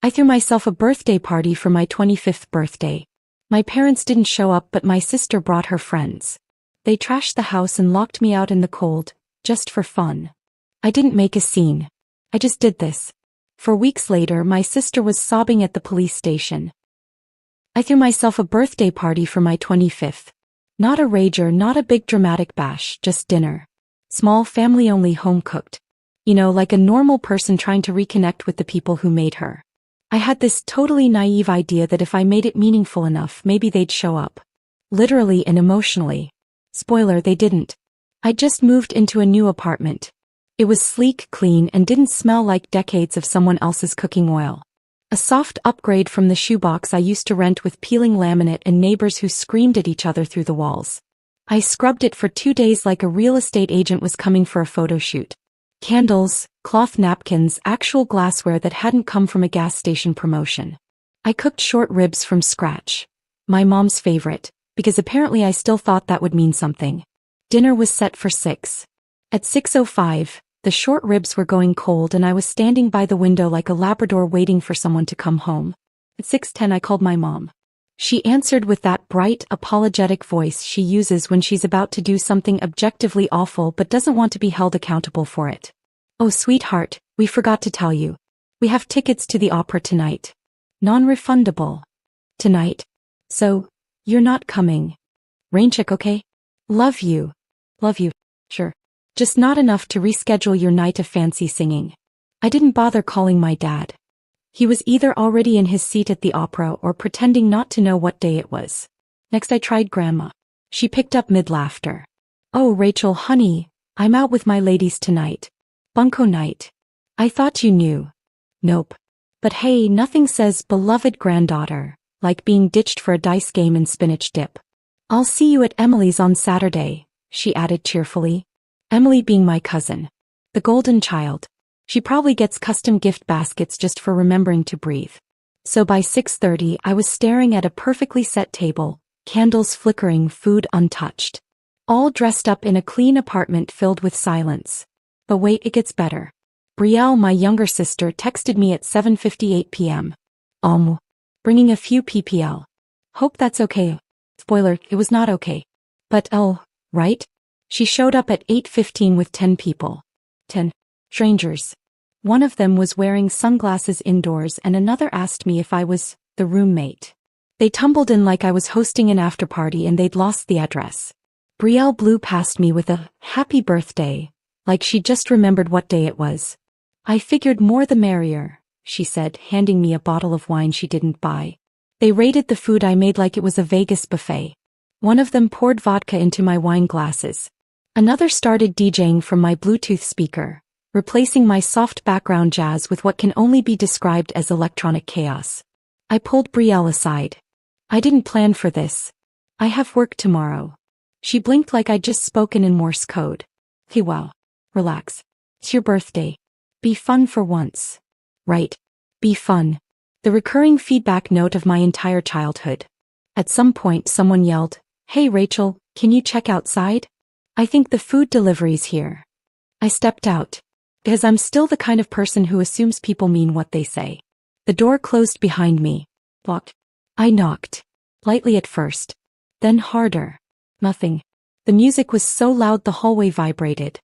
I threw myself a birthday party for my 25th birthday. My parents didn't show up, but my sister brought her friends. They trashed the house and locked me out in the cold, just for fun. I didn't make a scene. I just did this. For weeks later, my sister was sobbing at the police station. I threw myself a birthday party for my 25th. Not a rager, not a big dramatic bash, just dinner. Small, family-only, home-cooked. You know, like a normal person trying to reconnect with the people who made her. I had this totally naive idea that if I made it meaningful enough, maybe they'd show up. Literally and emotionally. Spoiler, they didn't. I just moved into a new apartment. It was sleek, clean, and didn't smell like decades of someone else's cooking oil. A soft upgrade from the shoebox I used to rent with peeling laminate and neighbors who screamed at each other through the walls. I scrubbed it for 2 days like a real estate agent was coming for a photo shoot. Candles, cloth napkins, actual glassware that hadn't come from a gas station promotion. I cooked short ribs from scratch. My mom's favorite, because apparently I still thought that would mean something. Dinner was set for 6. At 6:05, the short ribs were going cold and I was standing by the window like a Labrador waiting for someone to come home. At 6:10 I called my mom. She answered with that bright, apologetic voice she uses when she's about to do something objectively awful but doesn't want to be held accountable for it. "Oh, sweetheart, we forgot to tell you. We have tickets to the opera tonight. Non-refundable. Tonight. So, you're not coming. Rain check, okay? Love you. Love you. Sure. Just not enough to reschedule your night of fancy singing." I didn't bother calling my dad. He was either already in his seat at the opera or pretending not to know what day it was. Next I tried Grandma. She picked up mid-laughter. "Oh, Rachel, honey, I'm out with my ladies tonight. Bunko night. I thought you knew." "Nope. But hey, nothing says beloved granddaughter like being ditched for a dice game and spinach dip. I'll see you at Emily's on Saturday," she added cheerfully. Emily being my cousin. The golden child. She probably gets custom gift baskets just for remembering to breathe. So by 6:30 I was staring at a perfectly set table, candles flickering, food untouched. All dressed up in a clean apartment filled with silence. But wait, it gets better. Brielle, my younger sister, texted me at 7:58 p.m. Bringing a few ppl. Hope that's okay. Spoiler, it was not okay. But oh, right? She showed up at 8:15 with 10 people. 10 strangers. One of them was wearing sunglasses indoors and another asked me if I was the roommate. They tumbled in like I was hosting an after-party and they'd lost the address. Brielle blew past me with a happy birthday, like she just remembered what day it was. "I figured more the merrier," she said, handing me a bottle of wine she didn't buy. They rated the food I made like it was a Vegas buffet. One of them poured vodka into my wine glasses. Another started DJing from my Bluetooth speaker, replacing my soft background jazz with what can only be described as electronic chaos. I pulled Brielle aside. "I didn't plan for this. I have work tomorrow." She blinked like I'd just spoken in Morse code. "Hey, wow. Relax. It's your birthday. Be fun for once." Right. Be fun. The recurring feedback note of my entire childhood. At some point someone yelled, "Hey Rachel, can you check outside? I think the food delivery's here." I stepped out. Because I'm still the kind of person who assumes people mean what they say. The door closed behind me. Locked. I knocked. Lightly at first. Then harder. Nothing. The music was so loud the hallway vibrated.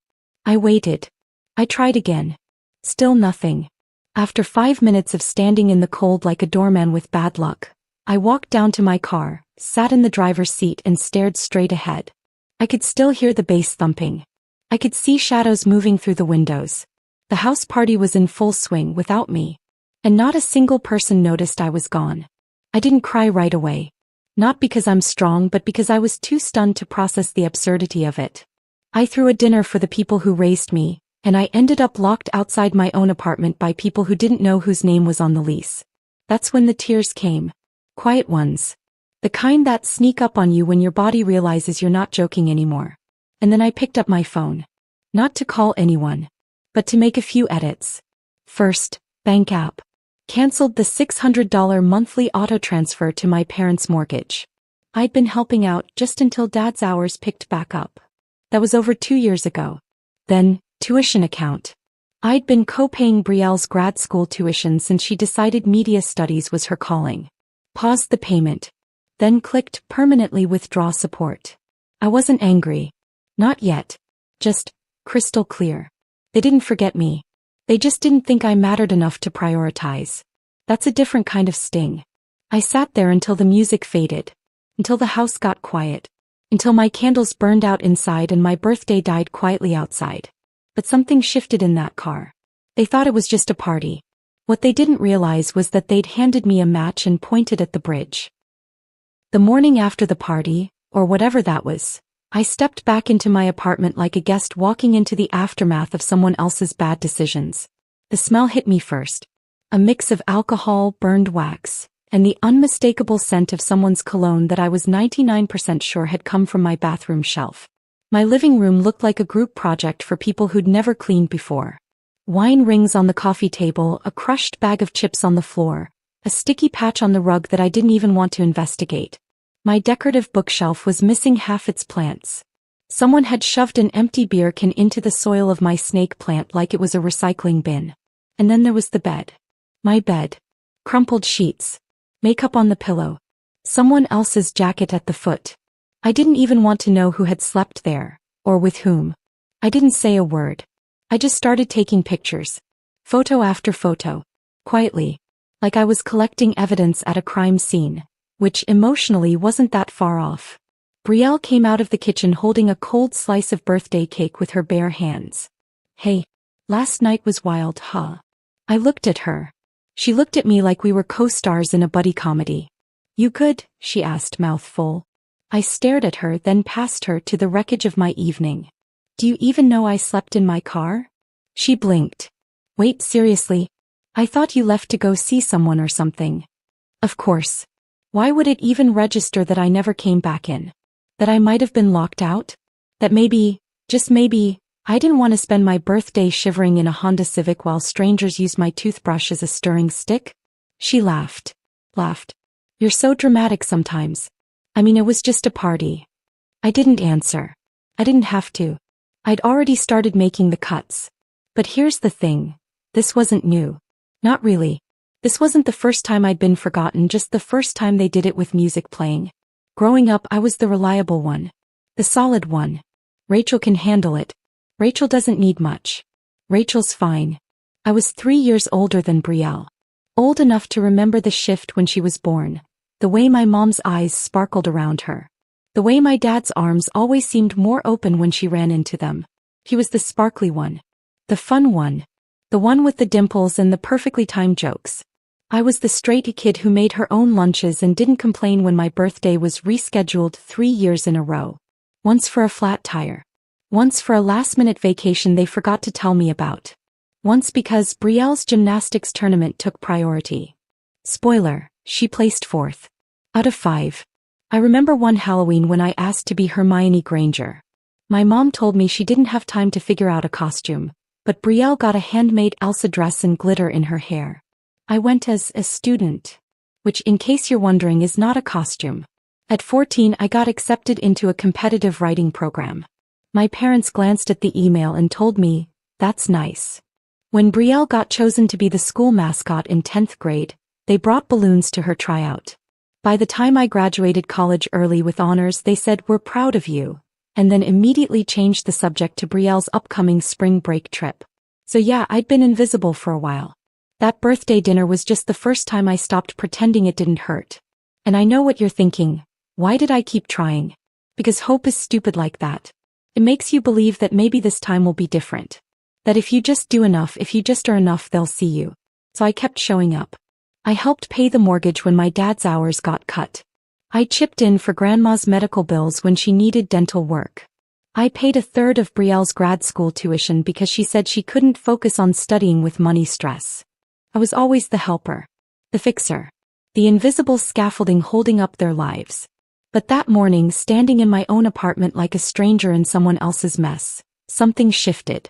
I waited. I tried again. Still nothing. After 5 minutes of standing in the cold like a doorman with bad luck, I walked down to my car, sat in the driver's seat and stared straight ahead. I could still hear the bass thumping. I could see shadows moving through the windows. The house party was in full swing without me. And not a single person noticed I was gone. I didn't cry right away. Not because I'm strong but because I was too stunned to process the absurdity of it. I threw a dinner for the people who raised me, and I ended up locked outside my own apartment by people who didn't know whose name was on the lease. That's when the tears came. Quiet ones. The kind that sneak up on you when your body realizes you're not joking anymore. And then I picked up my phone. Not to call anyone, but to make a few edits. First, bank app. Canceled the $600 monthly auto transfer to my parents' mortgage. I'd been helping out just until Dad's hours picked back up. That was over 2 years ago. Then, tuition account. I'd been co-paying Brielle's grad school tuition since she decided media studies was her calling. Paused the payment. Then clicked permanently withdraw support. I wasn't angry. Not yet. Just crystal clear. They didn't forget me. They just didn't think I mattered enough to prioritize. That's a different kind of sting. I sat there until the music faded. Until the house got quiet. Until my candles burned out inside and my birthday died quietly outside. But something shifted in that car. They thought it was just a party. What they didn't realize was that they'd handed me a match and pointed at the bridge. The morning after the party, or whatever that was, I stepped back into my apartment like a guest walking into the aftermath of someone else's bad decisions. The smell hit me first. A mix of alcohol, burned wax, and the unmistakable scent of someone's cologne that I was 99% sure had come from my bathroom shelf. My living room looked like a group project for people who'd never cleaned before. Wine rings on the coffee table, a crushed bag of chips on the floor, a sticky patch on the rug that I didn't even want to investigate. My decorative bookshelf was missing half its plants. Someone had shoved an empty beer can into the soil of my snake plant like it was a recycling bin. And then there was the bed. My bed. Crumpled sheets. Makeup on the pillow. Someone else's jacket at the foot. I didn't even want to know who had slept there, or with whom. I didn't say a word. I just started taking pictures. Photo after photo. Quietly. Like I was collecting evidence at a crime scene. Which emotionally wasn't that far off. Brielle came out of the kitchen holding a cold slice of birthday cake with her bare hands. Hey. Last night was wild, huh? I looked at her. She looked at me like we were co-stars in a buddy comedy. You good? She asked, mouth full. I stared at her, then past her to the wreckage of my evening. Do you even know I slept in my car? She blinked. Wait, seriously? I thought you left to go see someone or something. Of course. Why would it even register that I never came back in? That I might have been locked out? That maybe, just maybe, I didn't want to spend my birthday shivering in a Honda Civic while strangers used my toothbrush as a stirring stick? She laughed. You're so dramatic sometimes. I mean, it was just a party. I didn't answer. I didn't have to. I'd already started making the cuts. But here's the thing. This wasn't new. Not really. This wasn't the first time I'd been forgotten, just the first time they did it with music playing. Growing up, I was the reliable one. The solid one. Rachel can handle it. Rachel doesn't need much. Rachel's fine. I was 3 years older than Brielle. Old enough to remember the shift when she was born. The way my mom's eyes sparkled around her. The way my dad's arms always seemed more open when she ran into them. He was the sparkly one. The fun one. The one with the dimples and the perfectly timed jokes. I was the straight kid who made her own lunches and didn't complain when my birthday was rescheduled 3 years in a row. Once for a flat tire. Once for a last-minute vacation they forgot to tell me about. Once because Brielle's gymnastics tournament took priority. Spoiler, she placed 4th. Out of 5. I remember one Halloween when I asked to be Hermione Granger. My mom told me she didn't have time to figure out a costume, but Brielle got a handmade Elsa dress and glitter in her hair. I went as a student, which in case you're wondering is not a costume. At 14 I got accepted into a competitive writing program. My parents glanced at the email and told me, that's nice. When Brielle got chosen to be the school mascot in 10th grade, they brought balloons to her tryout. By the time I graduated college early with honors they said we're proud of you, and then immediately changed the subject to Brielle's upcoming spring break trip. So yeah, I'd been invisible for a while. That birthday dinner was just the first time I stopped pretending it didn't hurt. And I know what you're thinking. Why did I keep trying? Because hope is stupid like that. It makes you believe that maybe this time will be different. That if you just do enough, if you just are enough, they'll see you. So I kept showing up. I helped pay the mortgage when my dad's hours got cut. I chipped in for grandma's medical bills when she needed dental work. I paid 1/3 of Brielle's grad school tuition because she said she couldn't focus on studying with money stress. I was always the helper. The fixer. The invisible scaffolding holding up their lives. But that morning, standing in my own apartment like a stranger in someone else's mess, something shifted.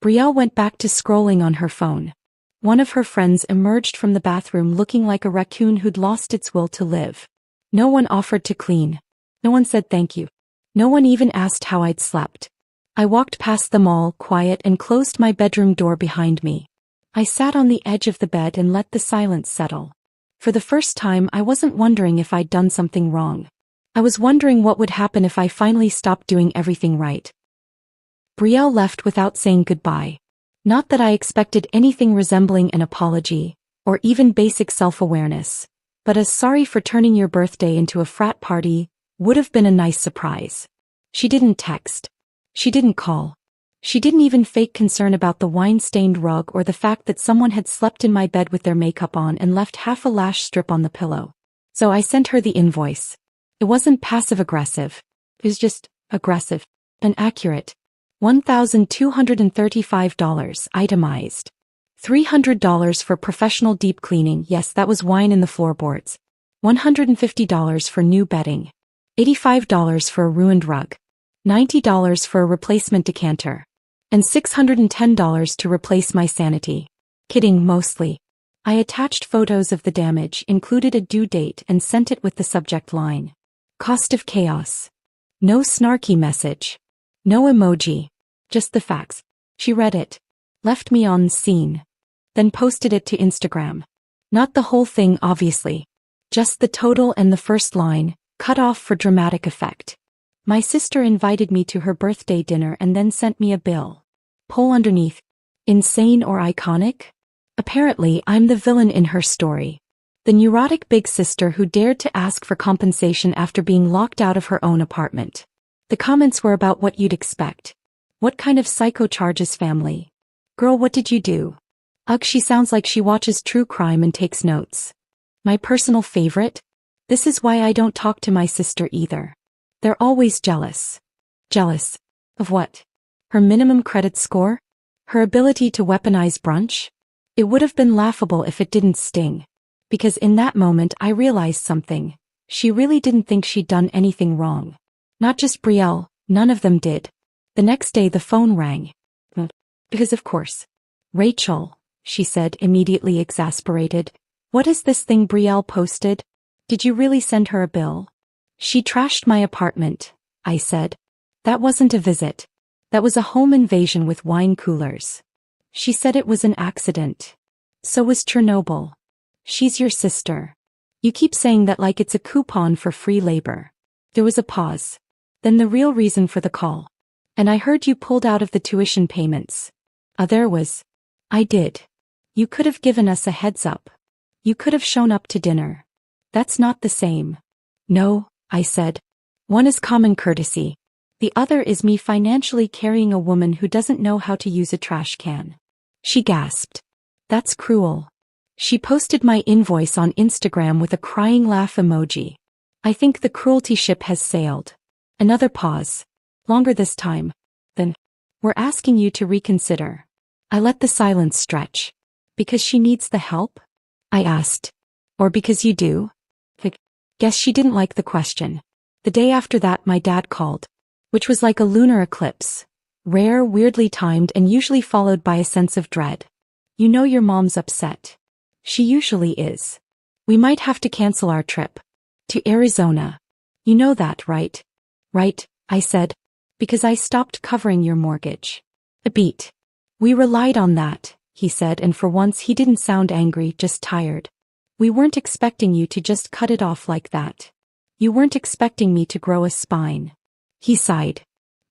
Brielle went back to scrolling on her phone. One of her friends emerged from the bathroom looking like a raccoon who'd lost its will to live. No one offered to clean. No one said thank you. No one even asked how I'd slept. I walked past them all, quiet, and closed my bedroom door behind me. I sat on the edge of the bed and let the silence settle. For the first time, I wasn't wondering if I'd done something wrong. I was wondering what would happen if I finally stopped doing everything right. Brielle left without saying goodbye. Not that I expected anything resembling an apology, or even basic self-awareness, but a sorry for turning your birthday into a frat party would have been a nice surprise. She didn't text. She didn't call. She didn't even fake concern about the wine-stained rug or the fact that someone had slept in my bed with their makeup on and left half a lash strip on the pillow. So I sent her the invoice. It wasn't passive-aggressive. It was just aggressive and accurate. $1,235 itemized. $300 for professional deep cleaning. Yes, that was wine in the floorboards. $150 for new bedding. $85 for a ruined rug. $90 for a replacement decanter. And $610 to replace my sanity. Kidding, mostly. I attached photos of the damage, included a due date, and sent it with the subject line. Cost of chaos. No snarky message. No emoji. Just the facts. She read it. Left me on scene. Then posted it to Instagram. Not the whole thing, obviously. Just the total and the first line, cut off for dramatic effect. My sister invited me to her birthday dinner and then sent me a bill. Poll underneath. Insane or iconic? Apparently, I'm the villain in her story. The neurotic big sister who dared to ask for compensation after being locked out of her own apartment. The comments were about what you'd expect. What kind of psycho charges family? Girl, what did you do? Ugh, she sounds like she watches true crime and takes notes. My personal favorite? This is why I don't talk to my sister either. They're always jealous. Jealous. Of what? Her minimum credit score? Her ability to weaponize brunch? It would have been laughable if it didn't sting. Because in that moment I realized something. She really didn't think she'd done anything wrong. Not just Brielle, none of them did. The next day the phone rang. Because of course. Rachel, she said, immediately exasperated. What is this thing Brielle posted? Did you really send her a bill? She trashed my apartment, I said. That wasn't a visit. That was a home invasion with wine coolers. She said it was an accident. So was Chernobyl. She's your sister. You keep saying that like it's a coupon for free labor. There was a pause. Then the real reason for the call. And I heard you pulled out of the tuition payments. There was. I did. You could have given us a heads up. You could have shown up to dinner. That's not the same. No, I said. One is common courtesy. The other is me financially carrying a woman who doesn't know how to use a trash can. She gasped. That's cruel. She posted my invoice on Instagram with a crying laugh emoji. I think the cruelty ship has sailed. Another pause. Longer this time. Then, we're asking you to reconsider. I let the silence stretch. Because she needs the help? I asked. Or because you do? Guess she didn't like the question. The day after that my dad called. Which was like a lunar eclipse. Rare, weirdly timed, and usually followed by a sense of dread. You know your mom's upset. She usually is. We might have to cancel our trip. To Arizona. You know that, right? Right, I said. Because I stopped covering your mortgage. A beat. We relied on that, he said, and for once he didn't sound angry, just tired. We weren't expecting you to just cut it off like that. You weren't expecting me to grow a spine. He sighed.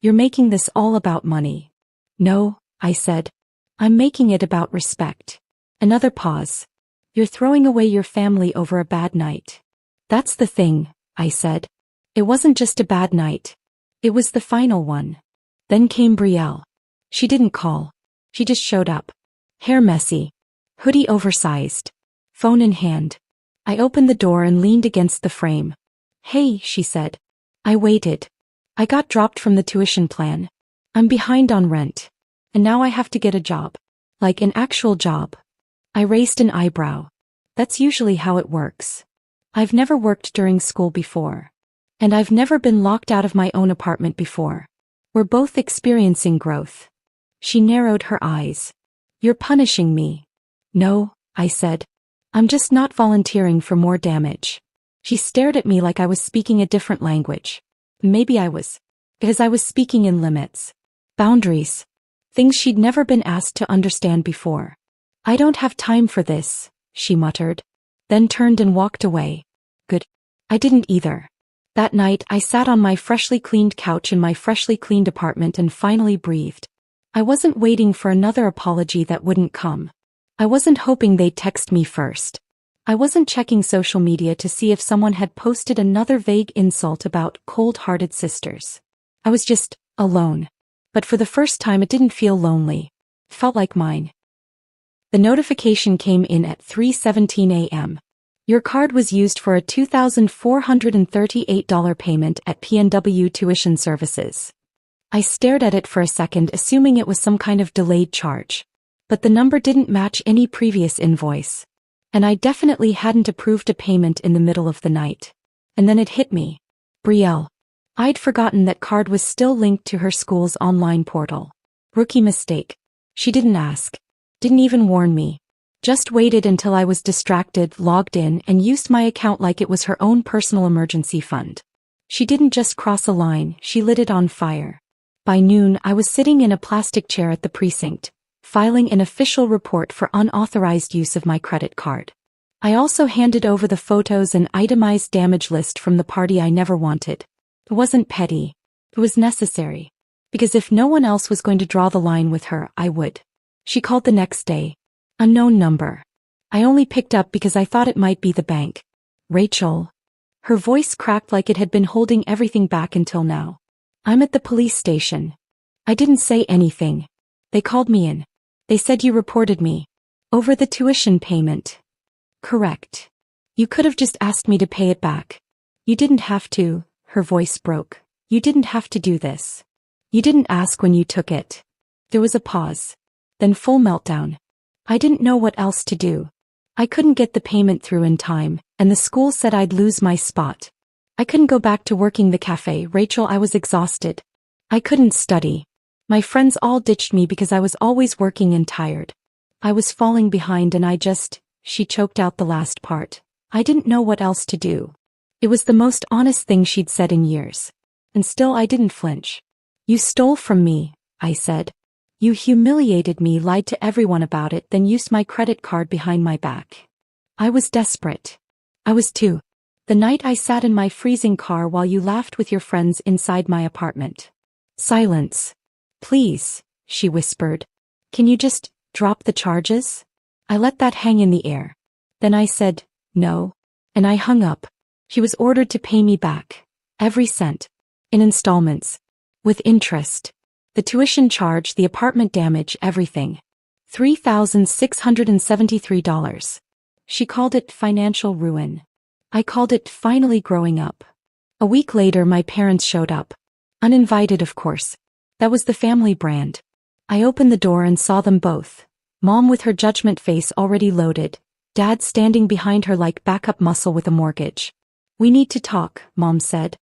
You're making this all about money. No, I said. I'm making it about respect. Another pause. You're throwing away your family over a bad night. That's the thing, I said. It wasn't just a bad night. It was the final one. Then came Brielle. She didn't call. She just showed up. Hair messy. Hoodie oversized. Phone in hand. I opened the door and leaned against the frame. Hey, she said. I waited. I got dropped from the tuition plan. I'm behind on rent. And now I have to get a job. Like an actual job. I raised an eyebrow. That's usually how it works. I've never worked during school before. And I've never been locked out of my own apartment before. We're both experiencing growth. She narrowed her eyes. You're punishing me. No, I said. I'm just not volunteering for more damage. She stared at me like I was speaking a different language. Maybe I was. Because I was speaking in limits. Boundaries. Things she'd never been asked to understand before. I don't have time for this, she muttered. Then turned and walked away. Good. I didn't either. That night I sat on my freshly cleaned couch in my freshly cleaned apartment and finally breathed. I wasn't waiting for another apology that wouldn't come. I wasn't hoping they'd text me first. I wasn't checking social media to see if someone had posted another vague insult about cold-hearted sisters. I was just alone. But for the first time it didn't feel lonely. It felt like mine. The notification came in at 3:17 a.m. Your card was used for a $2,438 payment at PNW Tuition Services. I stared at it for a second, assuming it was some kind of delayed charge. But the number didn't match any previous invoice. And I definitely hadn't approved a payment in the middle of the night. And then it hit me. Brielle. I'd forgotten that card was still linked to her school's online portal. Rookie mistake. She didn't ask. Didn't even warn me. Just waited until I was distracted, logged in, and used my account like it was her own personal emergency fund. She didn't just cross a line, she lit it on fire. By noon, I was sitting in a plastic chair at the precinct, filing an official report for unauthorized use of my credit card. I also handed over the photos and itemized damage list from the party I never wanted. It wasn't petty. It was necessary. Because if no one else was going to draw the line with her, I would. She called the next day. Unknown number. I only picked up because I thought it might be the bank. Rachel. Her voice cracked like it had been holding everything back until now. I'm at the police station. I didn't say anything. They called me in. They said you reported me. Over the tuition payment. Correct. You could have just asked me to pay it back. You didn't have to. Her voice broke. You didn't have to do this. You didn't ask when you took it. There was a pause. Then full meltdown. I didn't know what else to do. I couldn't get the payment through in time, and the school said I'd lose my spot. I couldn't go back to working the cafe, Rachel. I was exhausted. I couldn't study. My friends all ditched me because I was always working and tired. I was falling behind and she choked out the last part. I didn't know what else to do. It was the most honest thing she'd said in years. And still I didn't flinch. You stole from me, I said. You humiliated me, lied to everyone about it, then used my credit card behind my back. I was desperate. I was too. The night I sat in my freezing car while you laughed with your friends inside my apartment. Silence. Please, she whispered. Can you just drop the charges? I let that hang in the air. Then I said, no. And I hung up. She was ordered to pay me back. Every cent. In installments. With interest. The tuition charge, the apartment damage, everything. $3,673. She called it financial ruin. I called it finally growing up. A week later my parents showed up. Uninvited, of course. That was the family brand. I opened the door and saw them both. Mom with her judgment face already loaded. Dad standing behind her like backup muscle with a mortgage. We need to talk, Mom said.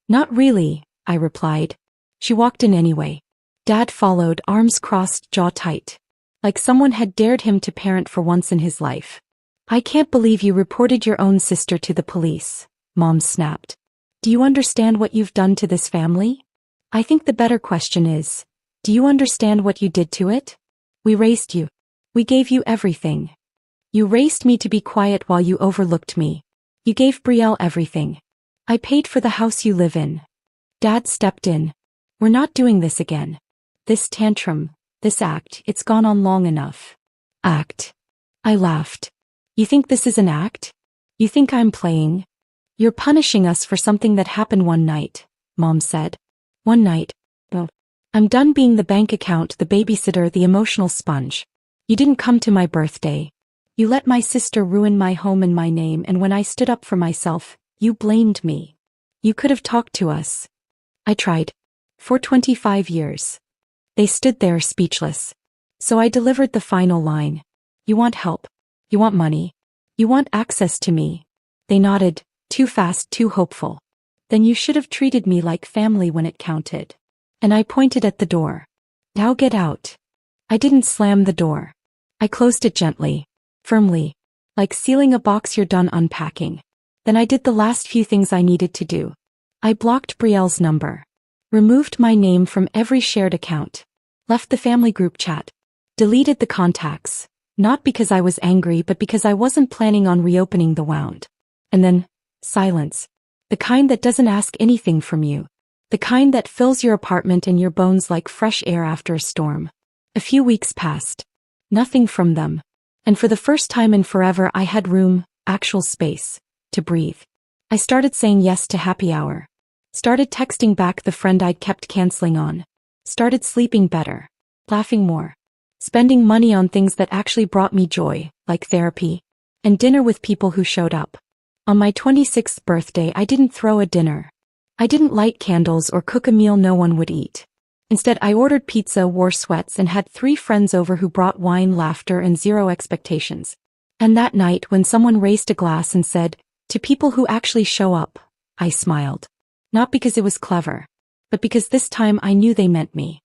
Not really, I replied. She walked in anyway. Dad followed, arms crossed, jaw tight. Like someone had dared him to parent for once in his life. I can't believe you reported your own sister to the police, Mom snapped. Do you understand what you've done to this family? I think the better question is, do you understand what you did to it? We raised you. We gave you everything. You raised me to be quiet while you overlooked me. You gave Brielle everything. I paid for the house you live in. Dad stepped in. We're not doing this again. This tantrum, this act, it's gone on long enough. Act. I laughed. You think this is an act? You think I'm playing? You're punishing us for something that happened one night, Mom said. One night. Oh. I'm done being the bank account, the babysitter, the emotional sponge. You didn't come to my birthday. You let my sister ruin my home and my name, and when I stood up for myself, you blamed me. You could have talked to us. I tried. For 25 years. They stood there speechless. So I delivered the final line. You want help. You want money. You want access to me. They nodded, too fast, too hopeful. Then you should have treated me like family when it counted. And I pointed at the door. Now get out. I didn't slam the door. I closed it gently, firmly, like sealing a box you're done unpacking. Then I did the last few things I needed to do. I blocked Brielle's number. Removed my name from every shared account. Left the family group chat. Deleted the contacts. Not because I was angry but because I wasn't planning on reopening the wound. And then, silence. The kind that doesn't ask anything from you. The kind that fills your apartment and your bones like fresh air after a storm. A few weeks passed. Nothing from them. And for the first time in forever I had room, actual space, to breathe. I started saying yes to happy hour. Started texting back the friend I'd kept canceling on. Started sleeping better. Laughing more. Spending money on things that actually brought me joy, like therapy. And dinner with people who showed up. On my 26th birthday I didn't throw a dinner. I didn't light candles or cook a meal no one would eat. Instead I ordered pizza, wore sweats and had 3 friends over who brought wine, laughter and 0 expectations. And that night when someone raised a glass and said, "To people who actually show up," I smiled. Not because it was clever, but because this time I knew they meant me.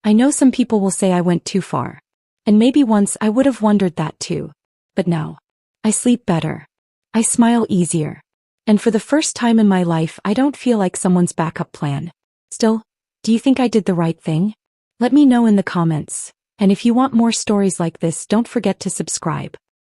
I know some people will say I went too far. And maybe once I would have wondered that too. But now, I sleep better. I smile easier. And for the first time in my life I don't feel like someone's backup plan. Still, do you think I did the right thing? Let me know in the comments. And if you want more stories like this, don't forget to subscribe.